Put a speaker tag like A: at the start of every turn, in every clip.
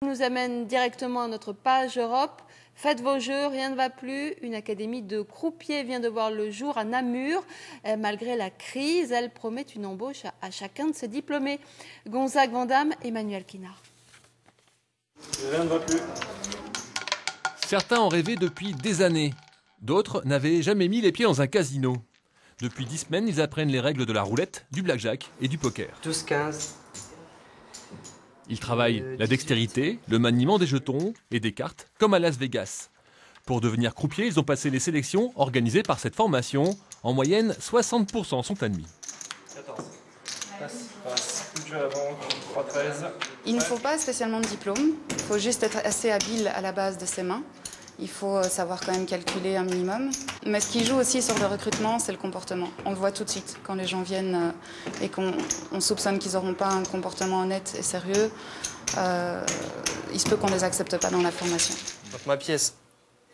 A: Nous amène directement à notre page Europe. Faites vos jeux, rien ne va plus. Une académie de croupiers vient de voir le jour à Namur. Malgré la crise, elle promet une embauche à chacun de ses diplômés. Gonzague Vandamme, Emmanuel Kinard.
B: Rien ne va plus.
C: Certains ont rêvé depuis des années. D'autres n'avaient jamais mis les pieds dans un casino. Depuis 10 semaines, ils apprennent les règles de la roulette, du blackjack et du poker.
D: 12-15.
C: Ils travaillent la dextérité, le maniement des jetons et des cartes, comme à Las Vegas. Pour devenir croupier, ils ont passé les sélections organisées par cette formation. En moyenne, 60% sont admis.
B: 14. Passe. Plus de jeu avant, 3-13.
E: Il ne faut pas spécialement de diplôme. Il faut juste être assez habile à la base de ses mains. Il faut savoir quand même calculer un minimum. Mais ce qui joue aussi sur le recrutement, c'est le comportement. On le voit tout de suite. Quand les gens viennent et qu'on soupçonne qu'ils n'auront pas un comportement honnête et sérieux, il se peut qu'on ne les accepte pas dans la formation.
D: Donc ma pièce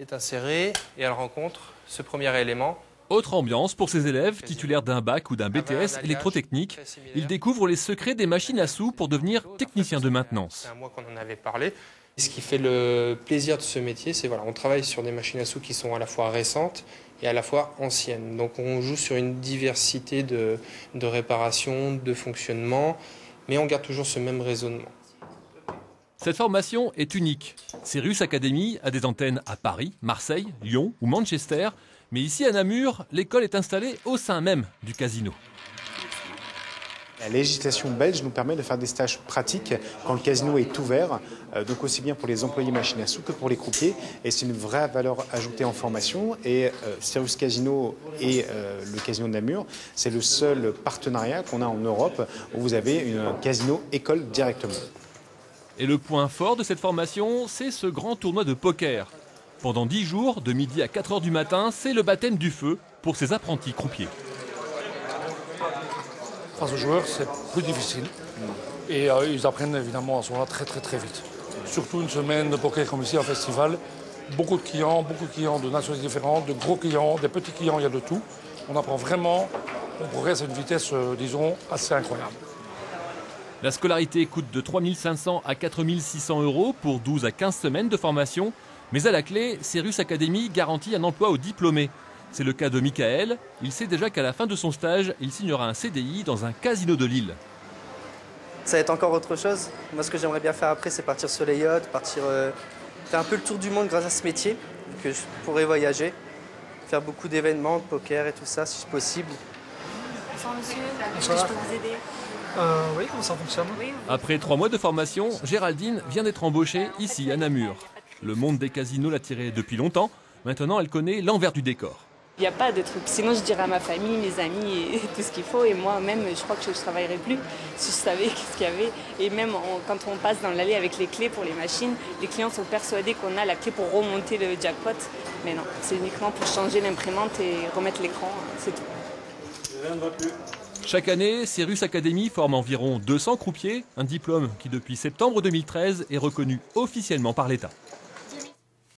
D: est insérée et elle rencontre ce premier élément.
C: Autre ambiance pour ces élèves titulaires d'un bac ou d'un BTS électrotechnique. Ils découvrent les secrets des machines à sous pour devenir techniciens de maintenance.
D: C'est à moi qu'on en avait parlé. Ce qui fait le plaisir de ce métier, c'est on travaille sur des machines à sous qui sont à la fois récentes et à la fois anciennes. Donc on joue sur une diversité de réparations, de fonctionnement, mais on garde toujours ce même raisonnement.
C: Cette formation est unique. Sirius Academy a des antennes à Paris, Marseille, Lyon ou Manchester. Mais ici à Namur, l'école est installée au sein même du casino.
F: La législation belge nous permet de faire des stages pratiques quand le casino est ouvert, donc aussi bien pour les employés machines à sous que pour les croupiers. Et c'est une vraie valeur ajoutée en formation. Et Sirius Casino et le casino de Namur, c'est le seul partenariat qu'on a en Europe où vous avez une casino-école directement.
C: Et le point fort de cette formation, c'est ce grand tournoi de poker. Pendant 10 jours, de midi à 4 h du matin, c'est le baptême du feu pour ces apprentis croupiers.
G: Face aux joueurs, c'est plus difficile. Et ils apprennent évidemment à ce moment-là très vite. Surtout une semaine de poker comme ici, un festival. Beaucoup de clients de nationalités différentes, de gros clients, des petits clients, il y a de tout. On apprend vraiment, on progresse à une vitesse, disons, assez incroyable.
C: La scolarité coûte de 3 500 à 4 600 € pour 12 à 15 semaines de formation. Mais à la clé, Sirius Academy garantit un emploi aux diplômés. C'est le cas de Michael. Il sait déjà qu'à la fin de son stage, il signera un CDI dans un casino de Lille.
H: Ça va être encore autre chose. Moi, ce que j'aimerais bien faire après, c'est partir sur les yachts, faire un peu le tour du monde grâce à ce métier, que je pourrais voyager, faire beaucoup d'événements, de poker et tout ça, si possible.
I: Bonsoir monsieur, est-ce que je peux vous aider?
J: Oui, comment ça fonctionne?
C: Après 3 mois de formation, Géraldine vient d'être embauchée ici à Namur. Le monde des casinos l'attirait depuis longtemps. Maintenant, elle connaît l'envers du décor.
I: Il n'y a pas de truc. Sinon, je dirais à ma famille, mes amis et tout ce qu'il faut. Et moi-même, je crois que je ne travaillerais plus si je savais qu'est-ce qu'il y avait. Et même quand on passe dans l'allée avec les clés pour les machines, les clients sont persuadés qu'on a la clé pour remonter le jackpot. Mais non, c'est uniquement pour changer l'imprimante et remettre l'écran. C'est tout.
B: Rien ne va plus.
C: Chaque année, Sirius Academy forme environ 200 croupiers, un diplôme qui depuis septembre 2013 est reconnu officiellement par l'État.